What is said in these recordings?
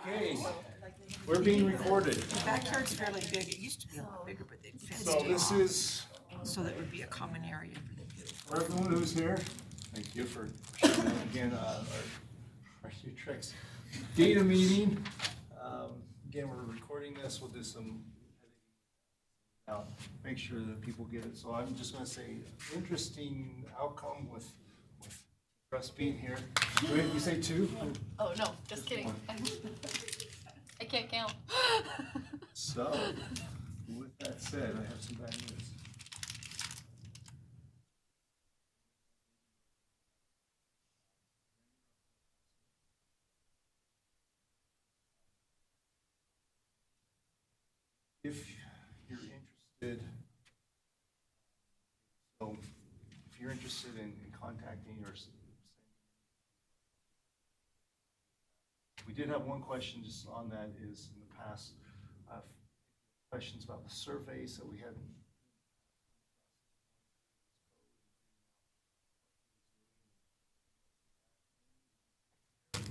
Okay, we're being recorded. The backyard's fairly big. It used to be a lot bigger, but they fenced So it this off. is So that would be a common area for the kids. for everyone who's here. Thank you for showing up again our UTREx data meeting. Again, we're recording this. We'll do some now, make sure that people get it. So I'm just going to say interesting outcome with us being here. Wait, you say two? Oh, no, just kidding. I can't count. So, with that said, I have some bad news. If you're interested, so if you're interested in contacting or we did have one question just on that is in the past, questions about the surveys that we had.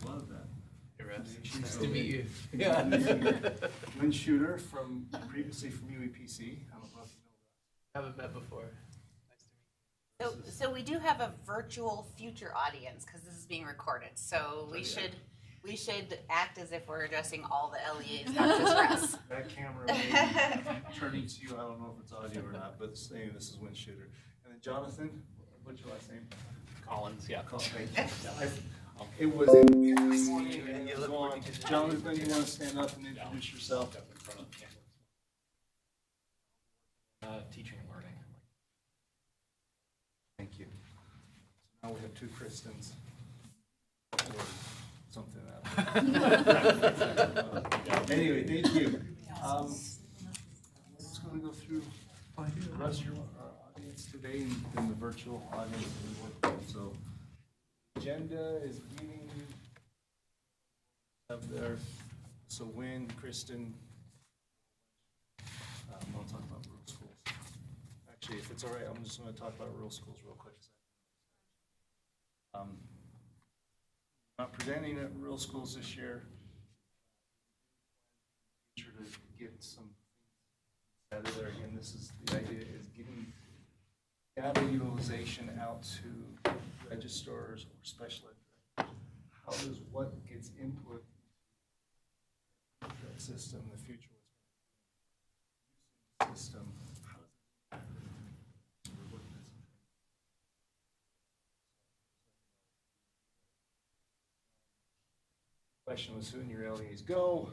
Love that. Hey, Russ. Nice to meet you. Yeah. Lynn Shooter from previously from UEPC. I don't know if you know that. Haven't met before. Nice to meet you. So we do have a virtual future audience because this is being recorded. So we should act as if we're addressing all the LEAs, not just Russ. That camera may be turning to you. I don't know if it's audio or not, but saying this is Lynn Shooter. And then Jonathan, what's your last name? Collins, yeah. It was in this morning. Jonathan, you want to stand up and introduce yourself? Teaching and learning. Thank you. So now we have two Kristens. Or something else. Anyway, thank you. I'm just going to go through the rest of our audience today and then the virtual audience we work with. So, agenda is beginning up there. So, Wynn, Kristen, I'll talk about rural schools. Actually, if it's all right, I'm just going to talk about rural schools real quick. Not presenting at rural schools this year. Teacher to get some out of there. Again, this is the idea is getting data utilization out to registrars or special ed. How does what gets input into the system, the future system, how does it impact it? We're looking at some question was who in your LEAs go?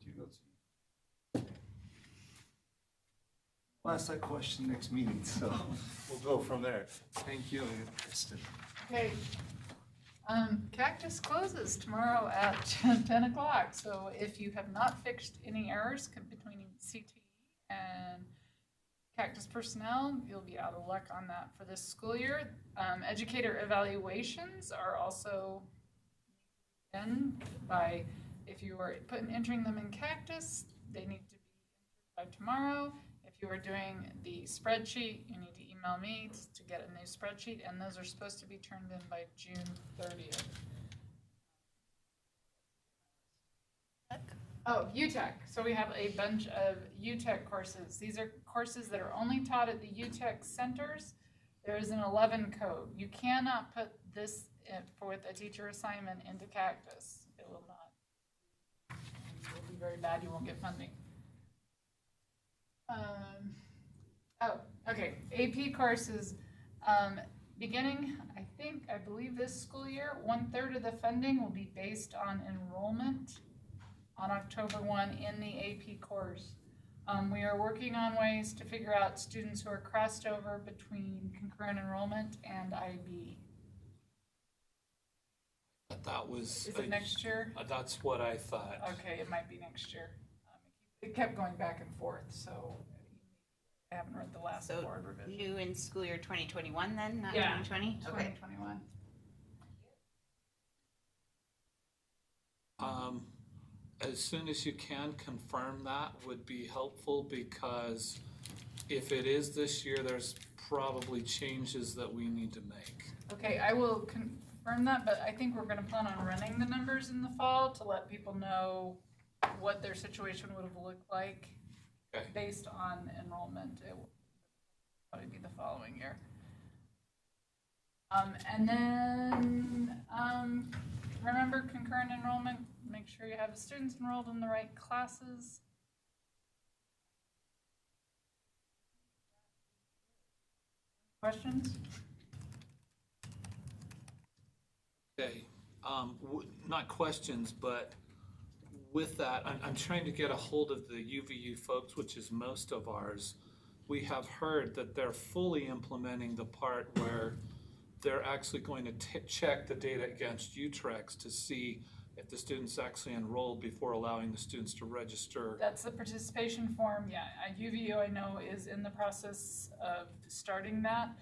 Do you go to? We'll ask that question next meeting, so we'll go from there. Thank you, Kristen. Okay. Cactus closes tomorrow at 10 o'clock. So if you have not fixed any errors between CTE and Cactus personnel, you'll be out of luck on that for this school year. Educator evaluations are also in by, if you are entering them in Cactus, they need to be entered by tomorrow. If you are doing the spreadsheet, you need to email me to get a new spreadsheet, and those are supposed to be turned in by June 30th. Oh, UTEC. So we have a bunch of UTEC courses. These are courses that are only taught at the UTEC centers. There is an 11 code. You cannot put this with a teacher assignment into Cactus. It will not. It will be very bad. You won't get funding. Okay. AP courses. Beginning, I believe this school year, 1/3 of the funding will be based on enrollment on October 1 in the AP course. We are working on ways to figure out students who are crossed over between concurrent enrollment and IB. That was. Is it next year? That's what I thought. Okay, it might be next year. It kept going back and forth, so I haven't read the last board revision. New in school year 2021 then, not Yeah, 2020? Okay. 2021. As soon as you can confirm that would be helpful, because if it is this year, there's probably changes that we need to make. Okay, I will confirm that, but I think we're gonna plan on running the numbers in the fall to let people know what their situation would have looked like Okay. based on enrollment. It will probably be the following year. And then, remember concurrent enrollment, make sure you have the students enrolled in the right classes. Questions? Okay, not questions, but with that, I'm trying to get a hold of the UVU folks, which is most of ours. We have heard that they're fully implementing the part where they're actually going to check the data against UTREx to see if the student's actually enrolled before allowing the students to register. That's the participation form, yeah. UVU, I know, is in the process of starting that.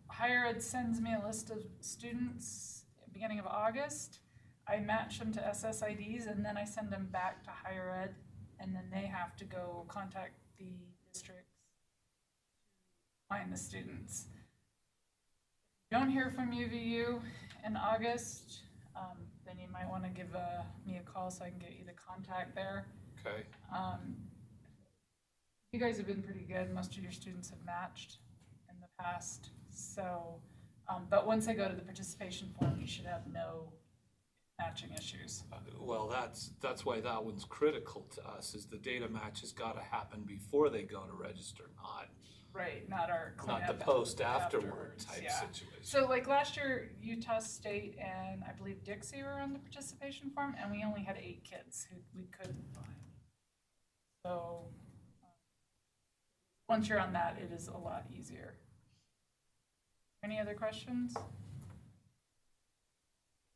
Higher Ed sends me a list of students at the beginning of August. I match them to SSIDs, and then I send them back to Higher Ed, and then they have to go contact the districts to find the students. If you don't hear from UVU in August, then you might want to give me a call so I can get you the contact there. Okay. You guys have been pretty good. Most of your students have matched in the past. So, but once I go to the participation form, you should have no matching issues. Well, that's why that one's critical to us, is the data match has got to happen before they go to register, not Right, not our not the cleanup post afterward afterwards, type yeah. situation. So like last year, Utah State and I believe Dixie were on the participation form, and we only had 8 kids who we couldn't find. So once you're on that, it is a lot easier. Any other questions?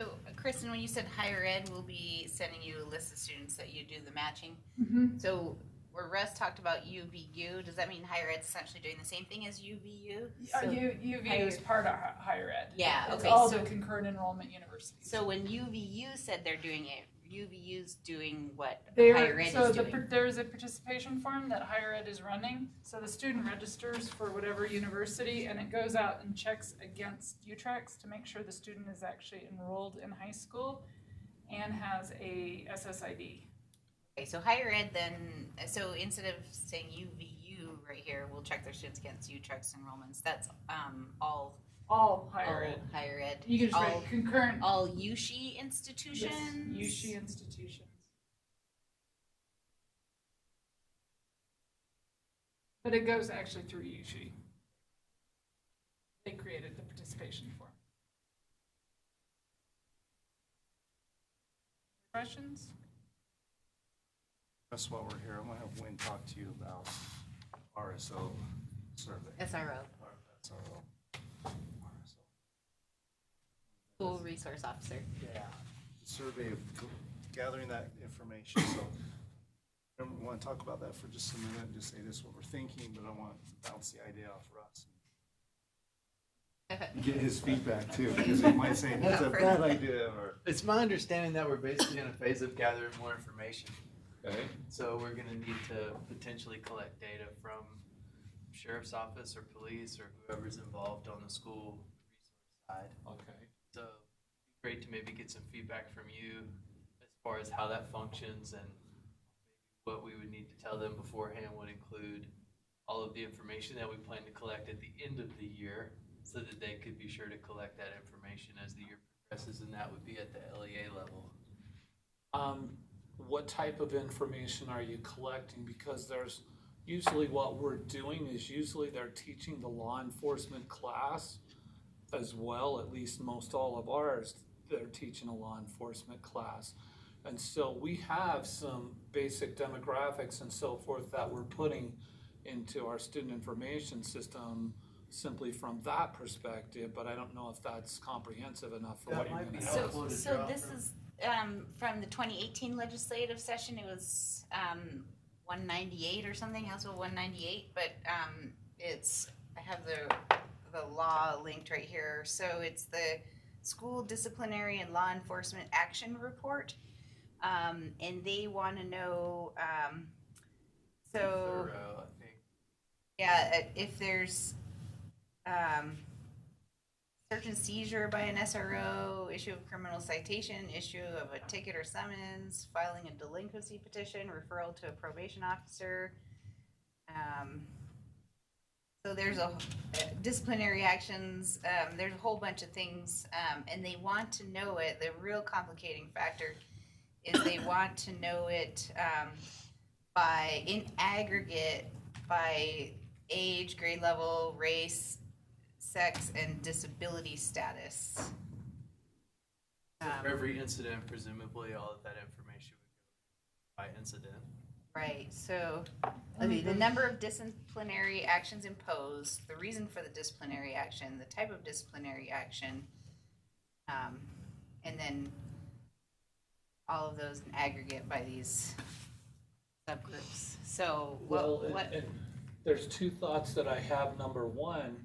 So, Kristen, when you said higher ed, we'll be sending you a list of students that you do the matching. Mm-hmm. So, where Russ talked about UVU, does that mean higher ed's essentially doing the same thing as UVU? So, UVU is part of higher ed. Yeah, It's okay, all so- the concurrent enrollment universities. so when UVU said they're doing it, UVU's doing what They're- higher ed so is doing? there's a participation form that higher ed is running. So the student registers for whatever university, and it goes out and checks against UTREx to make sure the student is actually enrolled in high school and has a SSID. Okay, so higher ed then, so instead of saying UVU right here, we'll check their students against UTREx enrollments. That's All higher ed. higher ed. You can just all, write concurrent. all USHE institutions. Yes, USHE institutions. But it goes actually through USHE. They created the participation form. Questions? That's why we're here. I'm gonna have Wynn talk to you about RSO survey. SRO, SRO. RSO. School Resource Officer. Yeah. Survey of gathering that information, so I want to talk about that for just a minute and just say this is what we're thinking, but I want to bounce the idea off Russ. Get his feedback too, because he might say, that's a bad idea, or. It's my understanding that we're basically in a phase of gathering more information. Okay. So we're gonna need to potentially collect data from sheriff's office or police or whoever's involved on the school resource side. Okay. So it'd be great to maybe get some feedback from you as far as how that functions, and what we would need to tell them beforehand would include all of the information that we plan to collect at the end of the year, so that they could be sure to collect that information as the year progresses, and that would be at the LEA level. What type of information are you collecting? Because there's usually what we're doing is usually they're teaching the law enforcement class as well, at least most all of ours, they're teaching a law enforcement class. And so we have some basic demographics and so forth that we're putting into our student information system simply from that perspective, but I don't know if that's comprehensive enough for That what you're might gonna be have. helpful. So this is from the 2018 legislative session. It was 198 or something, House Bill 198. But I have the law linked right here. So it's the School Disciplinary and Law Enforcement Action Report, and they want to know. Thorough, I think. Yeah, if there's search and seizure by an SRO, issue of criminal citation, issue of a ticket or summons, filing a delinquency petition, referral to a probation officer. So there's disciplinary actions, there's a whole bunch of things, and they want to know it. The real complicating factor is they want to know it by, in aggregate, by age, grade level, race, sex, and disability status. For every incident, presumably all of that information would go by incident. Right, so the number of disciplinary actions imposed, the reason for the disciplinary action, the type of disciplinary action, and then all of those in aggregate by these subgroups. So And there's two thoughts that I have. Number one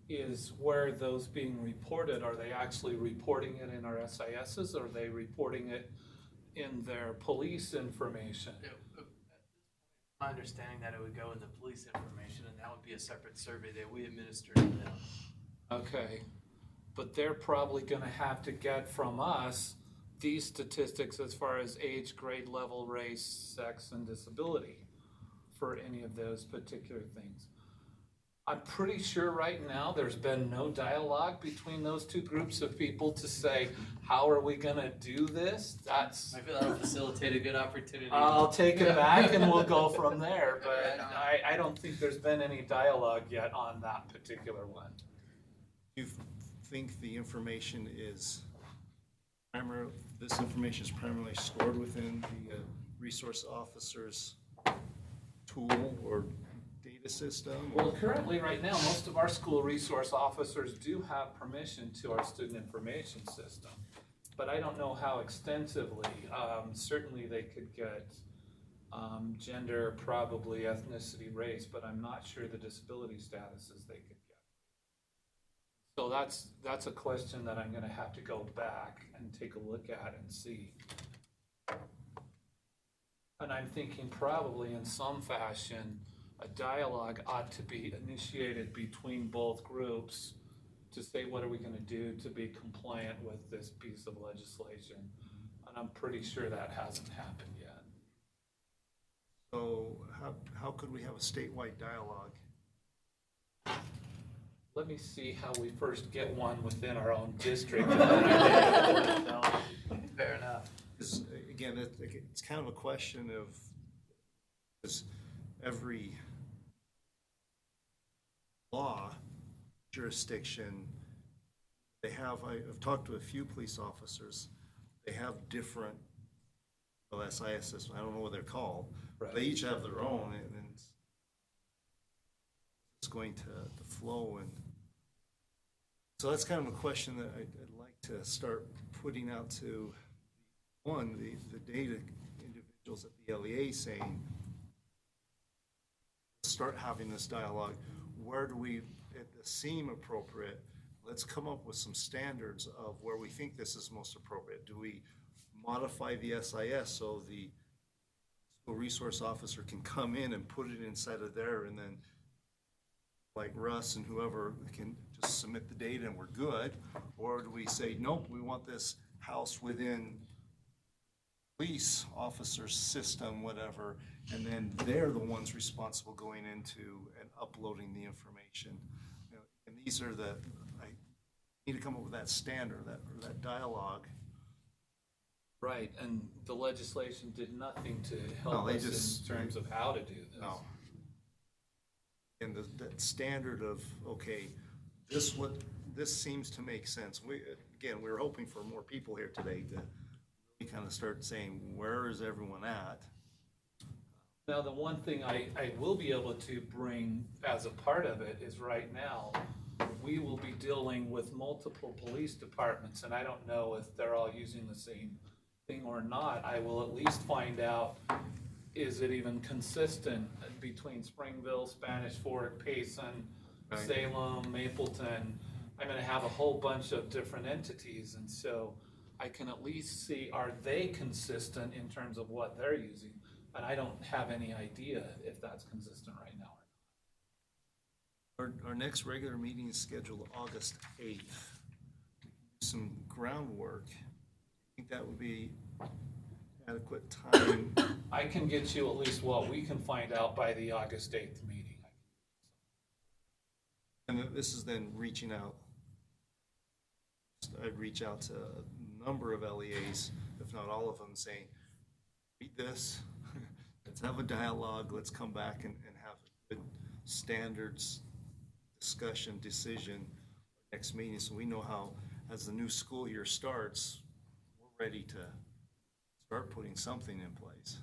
is where those being reported, are they actually reporting it in our SISs, or are they reporting it in their police information? My understanding that it would go in the police information, and that would be a separate survey that we administer to them. Okay, but they're probably gonna have to get from us these statistics as far as age, grade level, race, sex, and disability for any of those particular things. I'm pretty sure right now there's been no dialogue between those two groups of people to say, how are we gonna do this? That's, I feel that'll facilitate a good opportunity. I'll take it back and we'll go from there, but I don't think there's been any dialogue yet on that particular one. You think the information is this information is primarily stored within the resource officer's tool or data system? Well, currently, right now, most of our school resource officers do have permission to our student information system, but I don't know how extensively. Certainly they could get gender, probably ethnicity, race, but I'm not sure the disability statuses they could get. So that's a question that I'm gonna have to go back and take a look at and see. And I'm thinking probably in some fashion, a dialogue ought to be initiated between both groups to say, what are we gonna do to be compliant with this piece of legislation? And I'm pretty sure that hasn't happened yet. So how could we have a statewide dialogue? Let me see how we first get one within our own district. Fair enough. Again, it's kind of a question of every law jurisdiction, I've talked to a few police officers, they have different SIS, I don't know what they're called, Right. they each have their own, and it's going to flow. And so that's kind of a question that I'd like to start putting out to the data individuals at the LEA, saying, start having this dialogue. Where do we, it seem appropriate? Let's come up with some standards of where we think this is most appropriate. Do we modify the SIS so the school resource officer can come in and put it inside of there, and then like Russ and whoever can just submit the data and we're good? Or do we say, nope, we want this house within police officer's system, whatever, and then they're the ones responsible going into and uploading the information? You know, and these are I need to come up with that standard, that dialogue. Right, and the legislation did nothing to help No, they us just- in terms of how to do this. No. And that standard of, okay, this seems to make sense. We were hoping for more people here today to really kind of start saying, where is everyone at? Now, the one thing I will be able to bring as a part of it is right now, we will be dealing with multiple police departments, and I don't know if they're all using the same thing or not. I will at least find out, is it even consistent between Springville, Spanish Fork, Payson, Right. Salem, Mapleton? I'm gonna have a whole bunch of different entities, and so I can at least see, are they consistent in terms of what they're using? And I don't have any idea if that's consistent right now or not. Our next regular meeting is scheduled August 8th. some groundwork. I think that would be adequate time. I can get you at least what we can find out by the August 8th meeting. And this is then reaching out. I'd reach out to a number of LEAs, if not all of them, saying, read this, let's have a dialogue, let's come back and have a good standards discussion, decision next meeting, so we know how, as the new school year starts, we're ready to start putting something in place.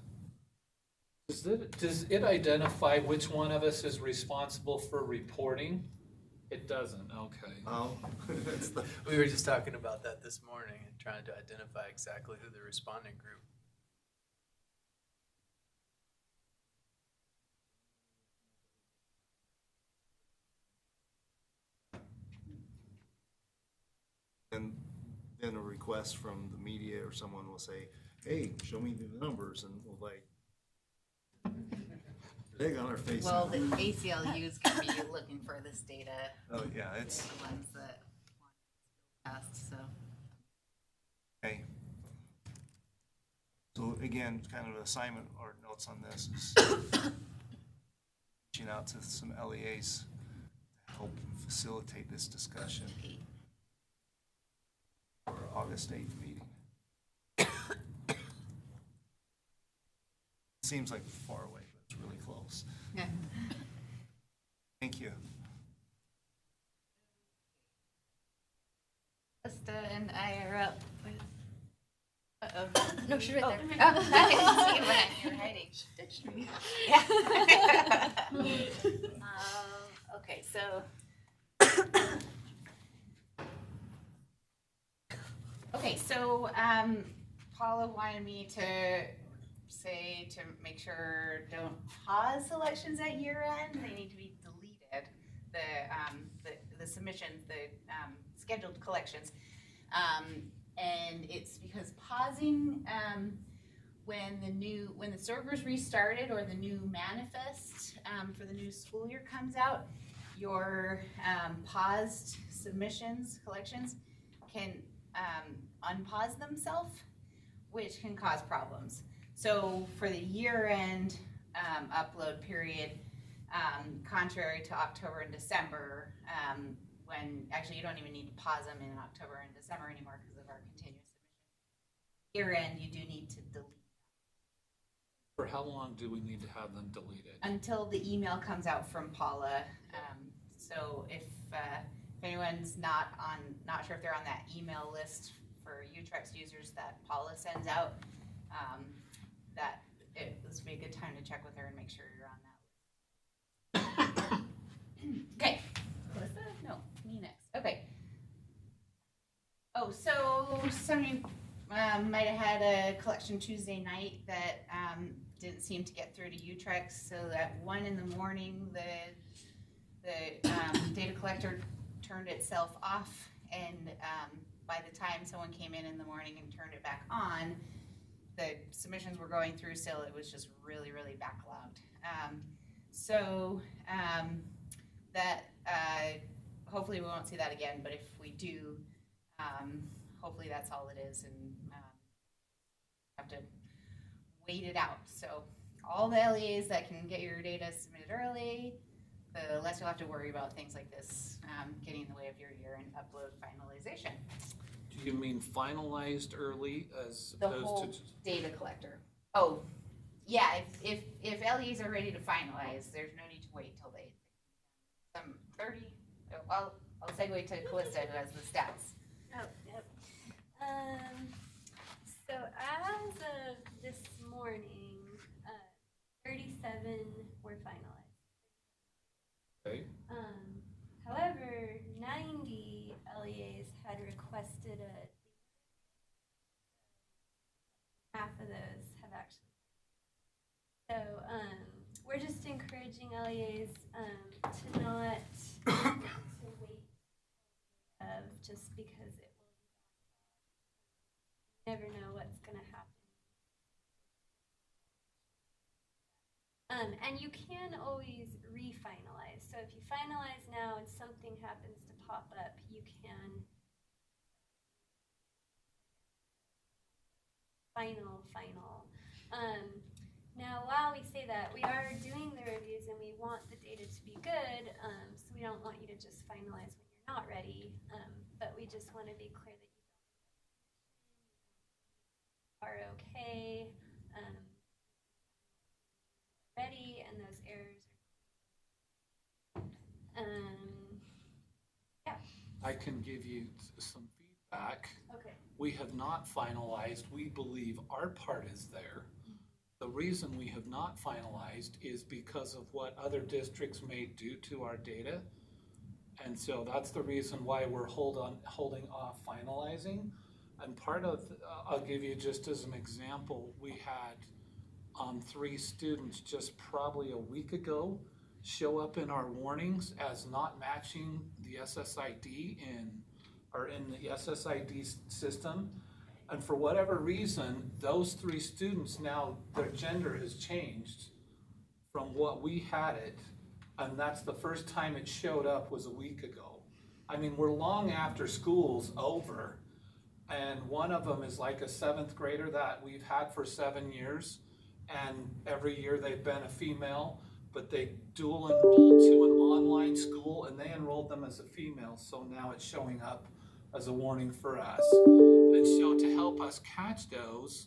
Does it identify which one of us is responsible for reporting? It doesn't, okay. Oh, that's the, We were just talking about that this morning and trying to identify exactly who the responding group. and then a request from the media or someone will say, hey, show me the numbers, and we'll like, egg on our face. Well, the ACLU is gonna be looking for this data. Oh, yeah, They're it's, the ones that want it passed, so. okay. So again, kind of assignment or notes on this is reaching out to some LEAs to help facilitate this discussion for our August 8th meeting. Seems like far away, but it's really close. Yeah. Thank you. Krista and I are up with. Uh-oh. No, she's right there. Oh, I didn't see it when you were hiding. She ditched me. Yeah. Okay, so. Okay, so Paula wanted me to say to make sure don't pause selections at year end. They need to be deleted. The submissions, the scheduled collections. And it's because pausing when the servers restarted or the new manifest for the new school year comes out, your paused submissions, collections can unpause themselves, which can cause problems. So for the year-end upload period, contrary to October and December, when actually you don't even need to pause them in October and December anymore because of our continuous submission. Year-end, you do need to delete For how long do we need to have them deleted? until the email comes out from Paula. So if anyone's not sure if they're on that email list for UTREx users that Paula sends out, this would be a good time to check with her and make sure you're on that list. Okay, Melissa? No, me next. Okay. Oh, so somebody might have had a collection Tuesday night that didn't seem to get through to UTREx. So at 1 in the morning, the data collector turned itself off, and by the time someone came in the morning and turned it back on, the submissions were going through still. It was just really, really backlogged. That hopefully we won't see that again, but if we do, hopefully that's all it is, and have to wait it out. So all the LEAs that can get your data submitted early, the less you'll have to worry about things like this getting in the way of your year-end upload finalization. Do you mean finalized early as The opposed whole to? data collector. Oh, yeah, if LEAs are ready to finalize, there's no need to wait till they, 30, I'll segue to Calista who has the stats. Oh, yep. So as of this morning, 37 were finalized. Okay. However, 90 LEAs had requested half of those have actually. So we're just encouraging LEAs to not to wait just because it will be backlogged. You never know what's going to happen. And you can always refinalize. So if you finalize now and something happens to pop up, you can final. Now, while we say that, we are doing the reviews and we want the data to be good, so we don't want you to just finalize when you're not ready, but we just want to be clear that you are okay, ready, and those errors are, I can give you some feedback. okay. We have not finalized. We believe our part is there. The reason we have not finalized is because of what other districts may do to our data. And so that's the reason why we're holding off finalizing. And part of, I'll give you just as an example, we had 3 students just probably a week ago show up in our warnings as not matching the SSID in the SSID system. And for whatever reason, those 3 students now, their gender has changed from what we had it. And that's the first time it showed up was a week ago. I mean, we're long after school's over. And one of them is like a 7th grader that we've had for 7 years. And every year they've been a female, but they dual enrolled to an online school and they enrolled them as a female. So now it's showing up as a warning for us. And so to help us catch those,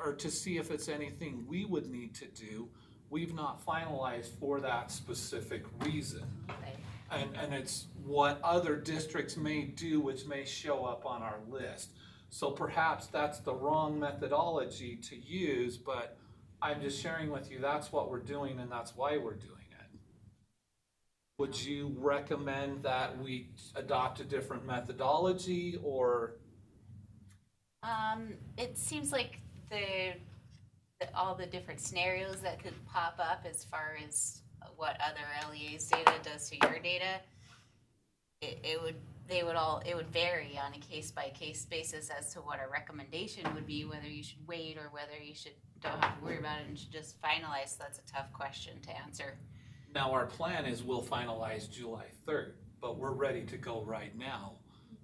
or to see if it's anything we would need to do, we've not finalized for that specific reason. Okay. And it's what other districts may do, which may show up on our list. So perhaps that's the wrong methodology to use, but I'm just sharing with you that's what we're doing and that's why we're doing it. Would you recommend that we adopt a different methodology, or? It seems like all the different scenarios that could pop up as far as what other LEA's data does to your data, it would vary on a case by case basis as to what a recommendation would be, whether you should wait or whether you don't have to worry about it and should just finalize. So that's a tough question to answer. Now our plan is we'll finalize July 3rd, but we're ready to go right now.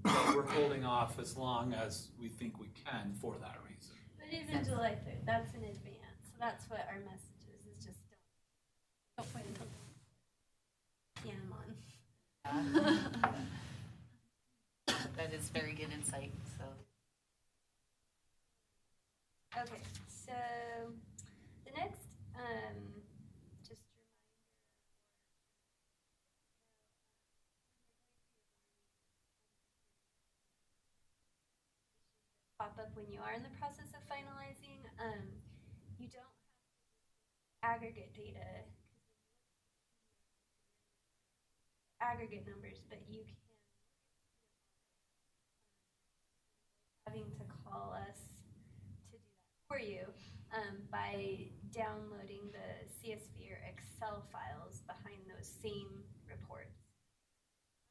But we're holding off as long as we think we can for that reason. But even July 3rd, that's in advance. So that's what our message is just don't wait until on. That is very good insight. So. Okay, so the next, just pop up when you are in the process of finalizing. You don't have aggregate data, aggregate numbers, but you can having to call us to do that for you by downloading the CSV or Excel files behind those same reports.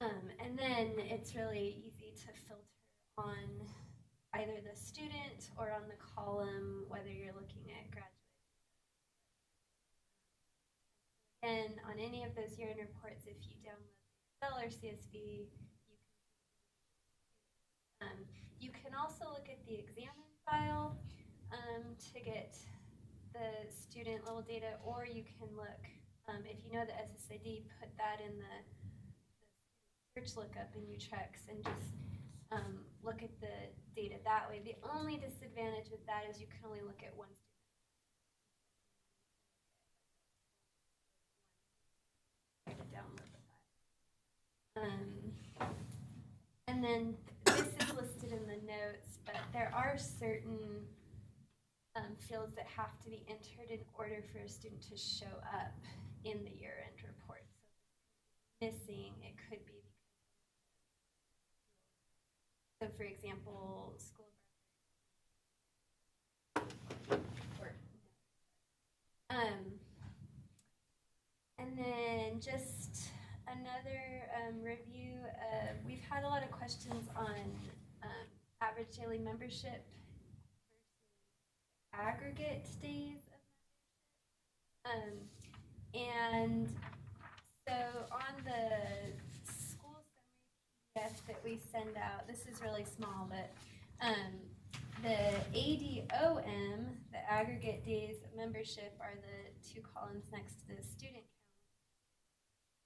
And then it's really easy to filter on either the student or on the column, whether you're looking at graduate. And on any of those year-end reports, if you download the Excel or CSV, you can also look at the examine file to get the student level data, or you can look, if you know the SSID, put that in the search lookup in UTREx and just look at the data that way. The only disadvantage with that is you can only look at one student. To download the file. And then this is listed in the notes, but there are certain fields that have to be entered in order for a student to show up in the year-end report. So if it's missing, it could be because, so for example, school and then just another review. We've had a lot of questions on average daily membership versus aggregate days of membership. And so on the school summary PDF that we send out, this is really small, but The ADOM, the aggregate days of membership, are the two columns next to the student count.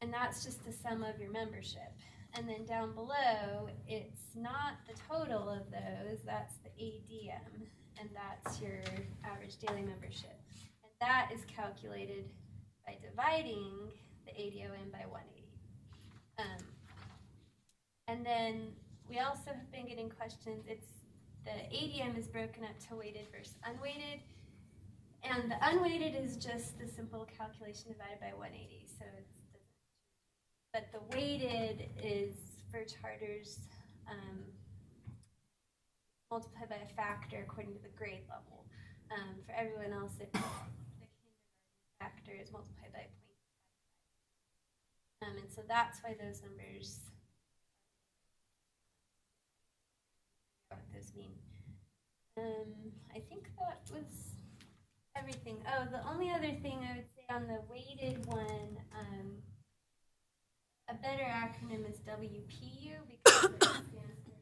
And that's just the sum of your membership. And then down below, it's not the total of those, that's the ADM, and that's your average daily membership. And that is calculated by dividing the ADOM by 180. And then we also have been getting questions. The ADM is broken up to weighted versus unweighted. And the unweighted is just the simple calculation divided by 180. So it's but the weighted is for charters multiplied by a factor according to the grade level. For everyone else, the kindergarten factor is multiplied by 0.55. And so that's why those numbers, what those mean. I think that was everything. Oh, the only other thing I would say on the weighted one, a better acronym is WPU because it stands for.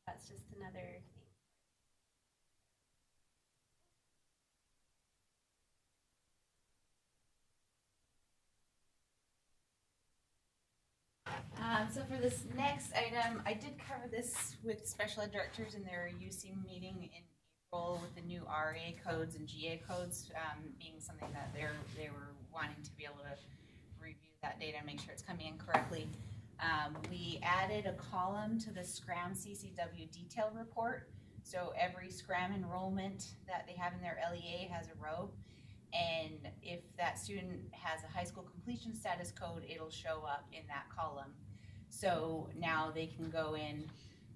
That's just another thing. So for this next item, I did cover this with special ed directors in their UC meeting in April with the new RA codes and GA codes being something that they were wanting to be able to review that data and make sure it's coming in correctly. We added a column to the Scram CCW detail report. So every Scram enrollment that they have in their LEA has a row. And if that student has a high school completion status code, it'll show up in that column. So now they can go in,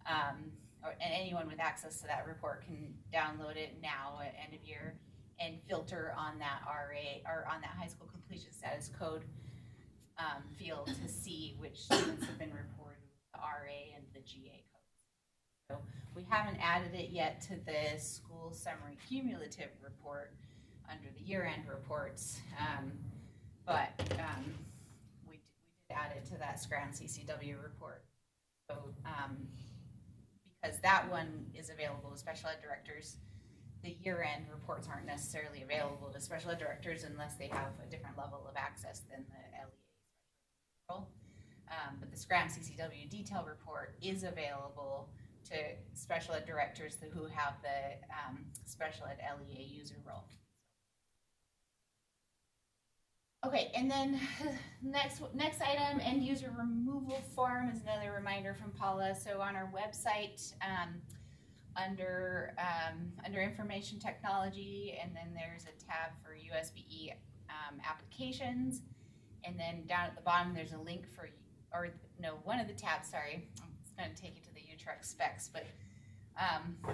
and anyone with access to that report can download it now at end of year and filter on that RA or on that high school completion status code field to see which students have been reported with the RA and the GA codes. So we haven't added it yet to the school summary cumulative report under the year-end reports, but we did add it to that Scram CCW report. So because that one is available to special ed directors, the year-end reports aren't necessarily available to special ed directors unless they have a different level of access than the LEA. But the Scram CCW detail report is available to special ed directors who have the special ed LEA user role. Okay, and then next item, end user removal form is another reminder from Paula. So on our website, under information technology, and then there's a tab for USB-E applications, and then down at the bottom there's a link for, or no, one of the tabs, sorry, it's going to take you to the UTREx specs, but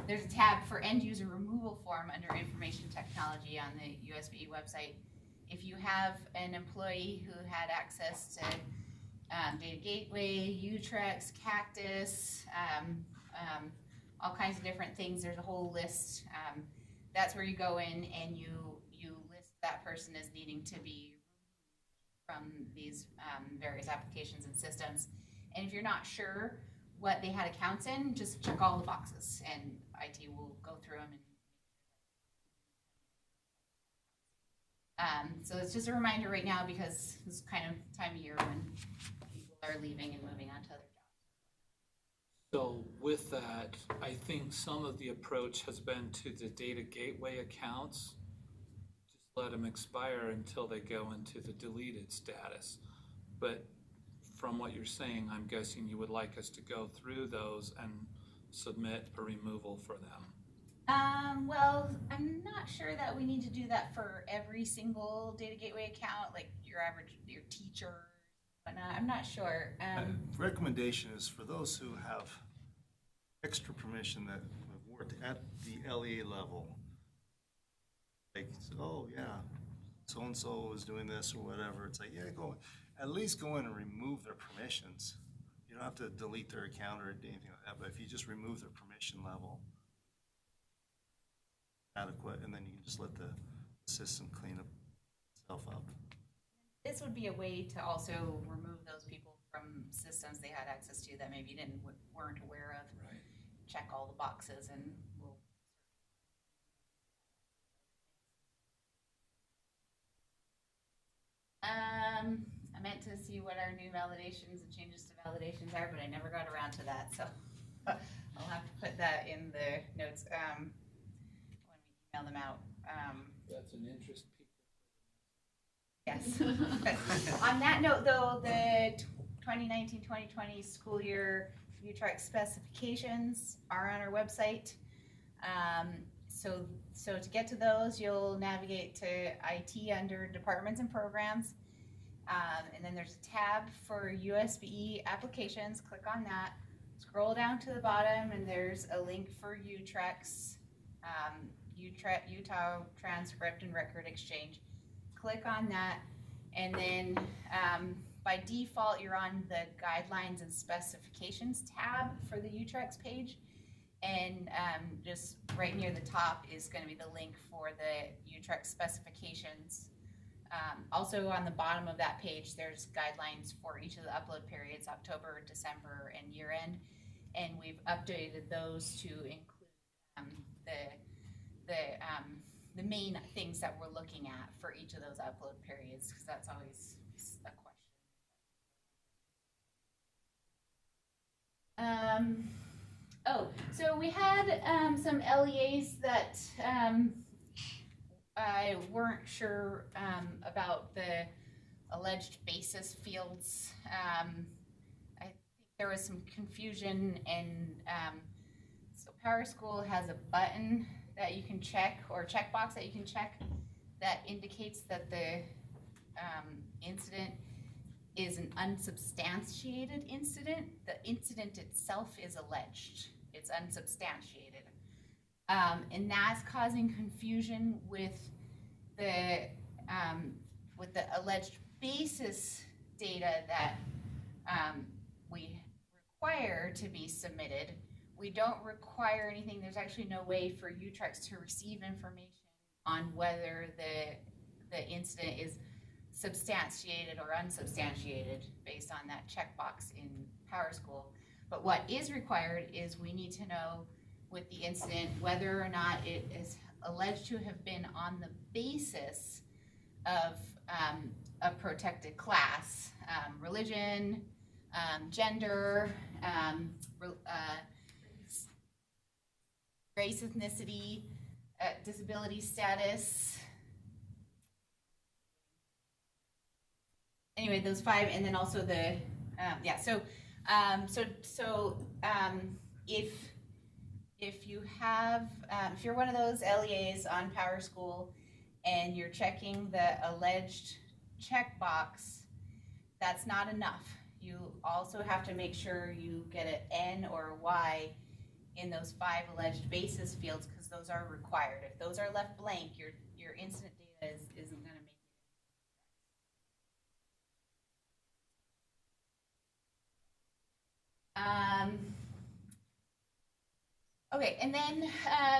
there's a tab for end user removal form under information technology on the USB-E website. If you have an employee who had access to Data Gateway, UTREx, Cactus, all kinds of different things, there's a whole list. That's where you go in and you list that person as needing to be from these various applications and systems. And if you're not sure what they had accounts in, just check all the boxes and IT will go through them. So it's just a reminder right now because this is kind of time of year when people are leaving and moving on to other jobs. So with that, I think some of the approach has been to the data gateway accounts. Just let them expire until they go into the deleted status. But from what you're saying, I'm guessing you would like us to go through those and submit a removal for them. Well, I'm not sure that we need to do that for every single data gateway account, like your teacher, whatnot. I'm not sure. Recommendation is for those who have extra permission that have worked at the LEA level. Like, oh yeah, so-and-so is doing this or whatever. It's like, yeah, at least go in and remove their permissions. You don't have to delete their account or anything like that, but if you just remove their permission level, adequate, and then you can just let the system clean itself up. This would be a way to also remove those people from systems they had access to that maybe weren't aware of. Right. Check all the boxes and we'll. I meant to see what our new validations and changes to validations are, but I never got around to that, so I'll have to put that in the notes when we email them out. That's an interest pique. Yes. On that note, though, the 2019-2020 school year UTREx specifications are on our website. So to get to those, you'll navigate to IT under departments and programs. And then there's a tab for USBE applications. Click on that. Scroll down to the bottom, and there's a link for UTREx, Utah Transcript and Record Exchange. Click on that, and then by default, you're on the Guidelines and Specifications tab for the UTREx page. And just right near the top is going to be the link for the UTREx specifications. Also on the bottom of that page, there's guidelines for each of the upload periods, October, December, and year end. And we've updated those to include the main things that we're looking at for each of those upload periods, because that's always a question. So we had some LEAs that I weren't sure about the alleged basis fields. I think there was some confusion, and so PowerSchool has a button that you can check, or a checkbox that you can check, that indicates that the incident is an unsubstantiated incident. The incident itself is alleged. It's unsubstantiated. And that's causing confusion with the alleged basis data that we require to be submitted. We don't require anything. There's actually no way for UTREx to receive information on whether the incident is substantiated or unsubstantiated based on that checkbox in PowerSchool. But what is required is we need to know with the incident whether or not it is alleged to have been on the basis of a protected class, religion, gender, race, ethnicity, disability status. Anyway, those 5, and then also the if you have if you're one of those LEAs on PowerSchool and you're checking the alleged checkbox, that's not enough. You also have to make sure you get an N or a Y in those 5 alleged basis fields, because those are required. If those are left blank, your incident data isn't going to make it. Okay, and then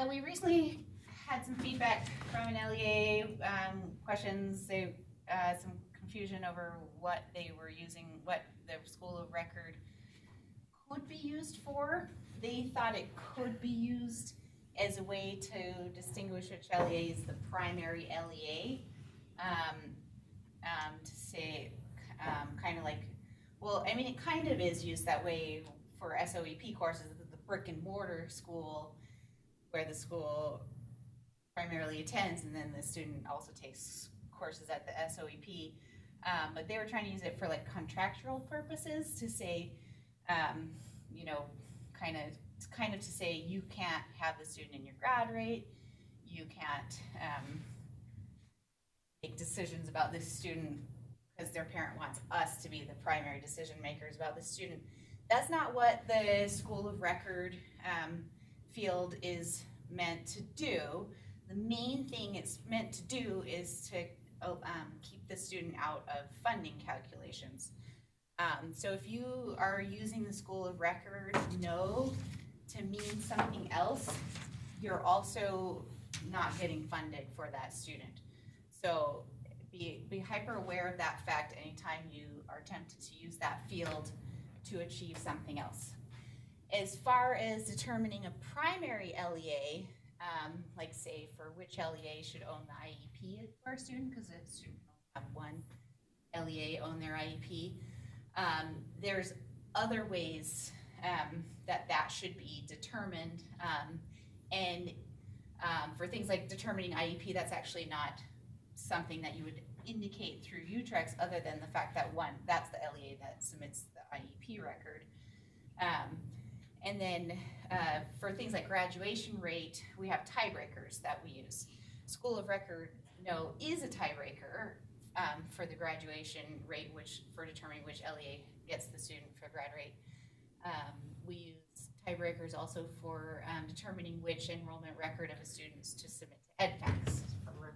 we recently had some feedback from an LEA, questions, some confusion over what they were using, what the School of Record could be used for. They thought it could be used as a way to distinguish which LEA is the primary LEA, to say, kind of like, well, I mean, it kind of is used that way for SOEP courses, the brick and mortar school, where the school primarily attends, and then the student also takes courses at the SOEP. But they were trying to use it for like contractual purposes, to say, you know, kind of to say you can't have the student in your grad rate, you can't make decisions about this student because their parent wants us to be the primary decision makers about the student. That's not what the School of Record field is meant to do. The main thing it's meant to do is to keep the student out of funding calculations. So if you are using the School of Record no to mean something else, you're also not getting funded for that student. So be hyper aware of that fact anytime you are tempted to use that field to achieve something else. As far as determining a primary LEA, like say for which LEA should own the IEP for a student, because a student can only have one LEA own their IEP, there's other ways that should be determined. For things like determining IEP, that's actually not something that you would indicate through UTREx, other than the fact that that's the LEA that submits the IEP record. And then for things like graduation rate, we have tiebreakers that we use. School of record, is a tiebreaker for the graduation rate, for determining which LEA gets the student for grad rate. We use tiebreakers also for determining which enrollment record of a student to submit to EdFACS for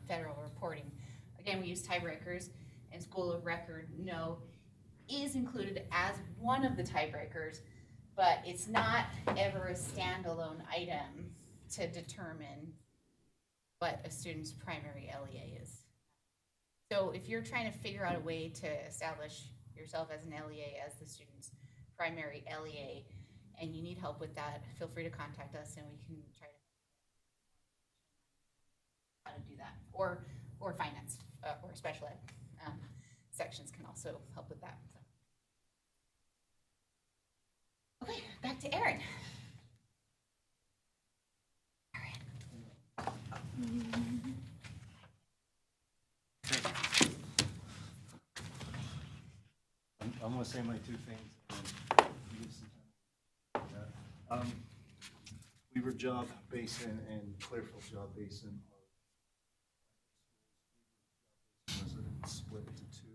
federal reporting. Again, we use tiebreakers, and School of Record is included as one of the tiebreakers, but it's not ever a standalone item to determine what a student's primary LEA is. So if you're trying to figure out a way to establish yourself as an LEA, as the student's primary LEA, and you need help with that, feel free to contact us and we can try to how to do that. Or finance or special ed sections can also help with that. So. Okay, back to Erin. I'm going to say my two things. And use some time. Weaver Job Basin and Clearfield Job Basin are split into two.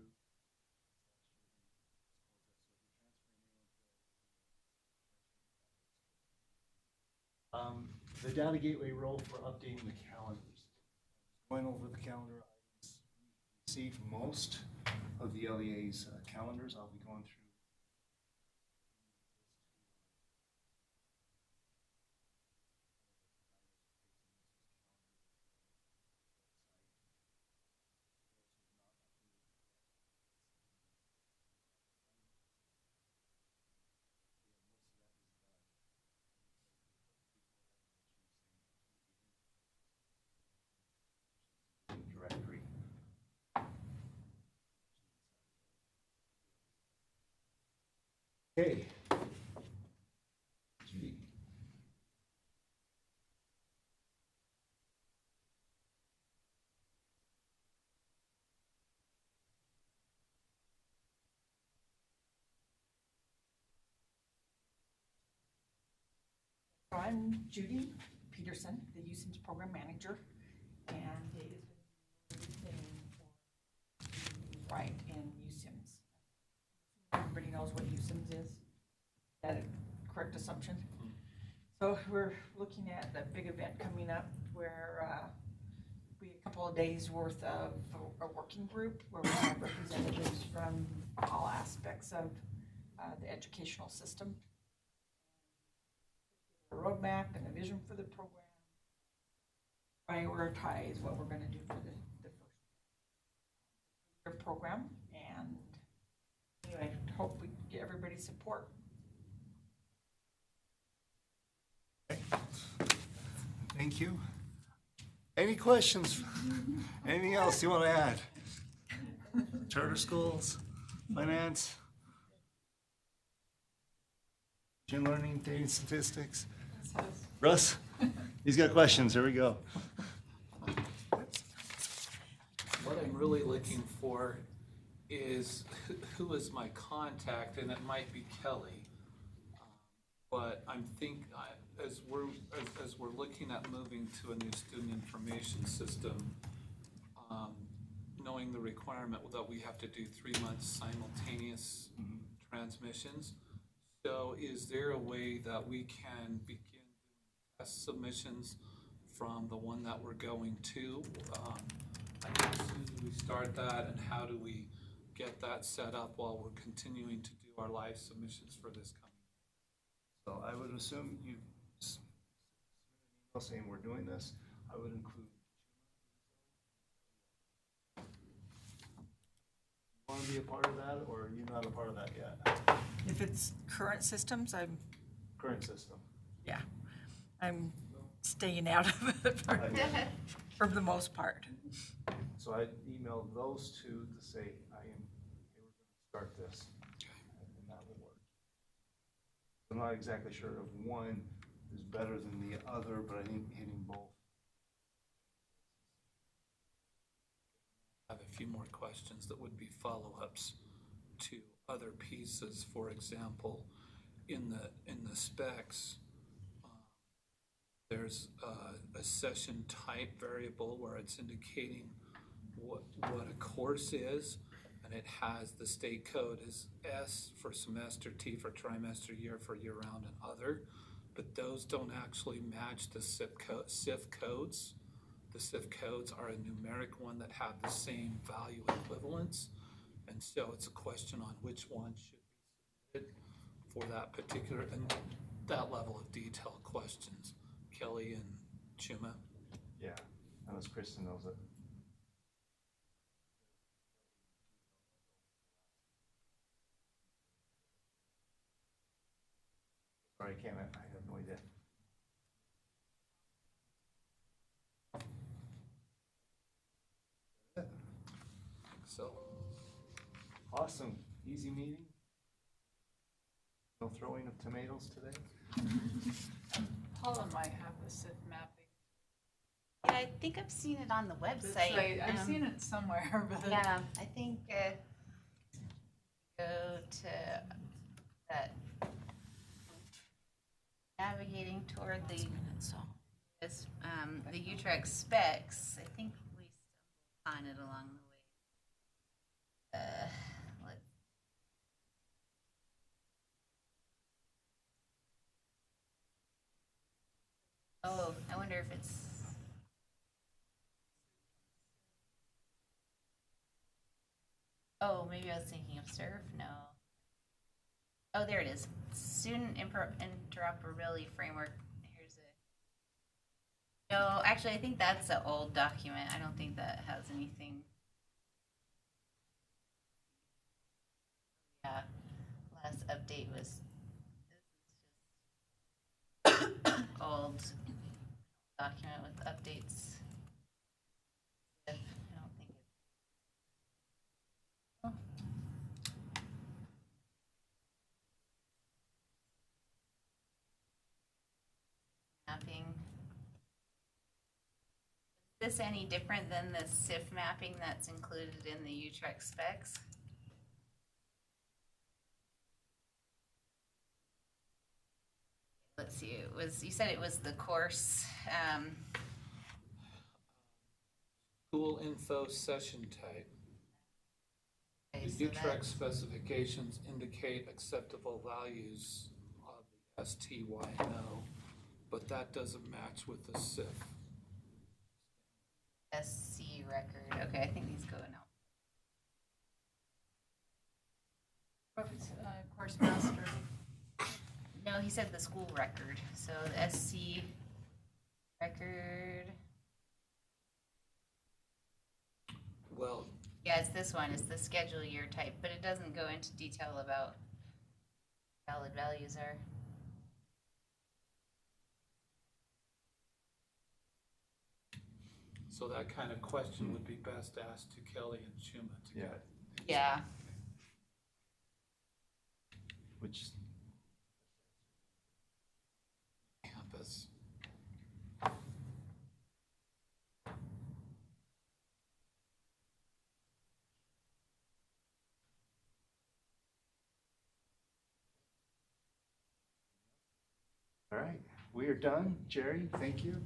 The data gateway role for updating the calendars. Going over the calendar items, we received most of the LEA's calendars. I'll be going through. Directory. Okay. Judy. So I'm Judy Peterson, the USIMS program manager, and it has been right in USIMS. Everybody knows what USIMS is. Is that a correct assumption? So we're looking at a big event coming up where we have a couple of days worth of a working group where we have representatives from all aspects of the educational system. A roadmap and a vision for the program. Prioritize what we're going to do for the first year program, and anyway, hope we get everybody's support. Okay. Thank you. Any questions? Anything else you want to add? Charter schools, finance, machine learning, data statistics. Russ, he's got questions. Here we go. What I'm really looking for is who is my contact, and it might be Kelly. But I'm as we're looking at moving to a new student information system, knowing the requirement that we have to do 3 months simultaneous transmissions. So is there a way that we can begin doing test submissions from the one that we're going to? How soon do we start that, and how do we get that set up while we're continuing to do our live submissions for this coming year? So I would assume you submit an email saying we're doing this. I would include want to be a part of that, or are you not a part of that yet? If it's current systems, Current system. I'm staying out of it for the most part. So I emailed those two to say, hey, we're going to start this, and that will work. I'm not exactly sure if one is better than the other, but I think hitting both. I have a few more questions that would be follow-ups to other pieces. For example, in the specs, there's a session type variable where it's indicating what a course is, and it has the state code is S for semester, T for trimester, year for year-round, and other, but those don't actually match the SIF codes. The SIF codes are a numeric one that have the same value equivalence, and so it's a question on which one should be submitted for that particular, and that level of detail questions. Kelly and Chuma. Yeah, unless Kristen knows it. Sorry, I can't, I have no idea. So, Awesome, easy meeting. No throwing of tomatoes today? Paula might have the SIF mapping. Yeah, I think I've seen it on the website. I've seen it somewhere, but. Yeah, I think go to that navigating toward the the UTREx specs. I think we stumbled on it along the way. Let's. Oh, I wonder if it's. Oh, maybe I was thinking of surf. No. Oh, there it is. Student interoperability framework. Here's a. No, actually, I think that's an old document. I don't think that has anything. Yeah, last update was. This is just old document with updates. I don't think it's. Mapping. Is this any different than the SIF mapping that's included in the UTREx specs? Let's see, it was, you said it was the course, school info session type. okay, The so UTREx specifications indicate acceptable values of the ST, Y, and O, but that doesn't match with the SIF. SC record, okay, I think these go now. Course master. No, he said the school record, so the SC record, Well, yeah, it's this one, it's the schedule year type, but it doesn't go into detail about valid values are. so that kind of question would be best asked to Kelly and Chuma to Yeah. get. Yeah. Which, Campus. all right, we are done. Jerry, thank you.